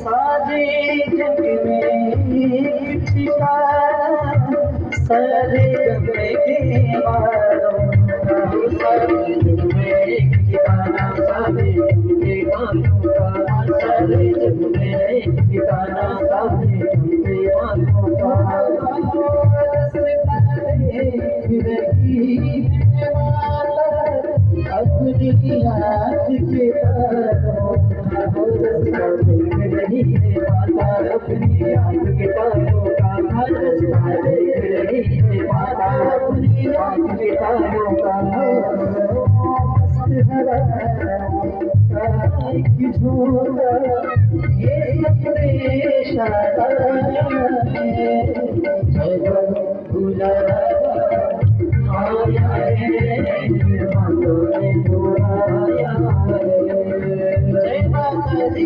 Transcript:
सारे जग में ठिकाना सारे जग के मारो सारे जग में ठिकाना सारे जग के गानों का सारे जग में ठिकाना सारे जग के गानों का अपनी याद के तारों नहीं है माता अपनी याद के तारों का रास्ता देख रही है माता अपनी याद के तारों का की झूला ये संदेश भूला आया है जय माता दी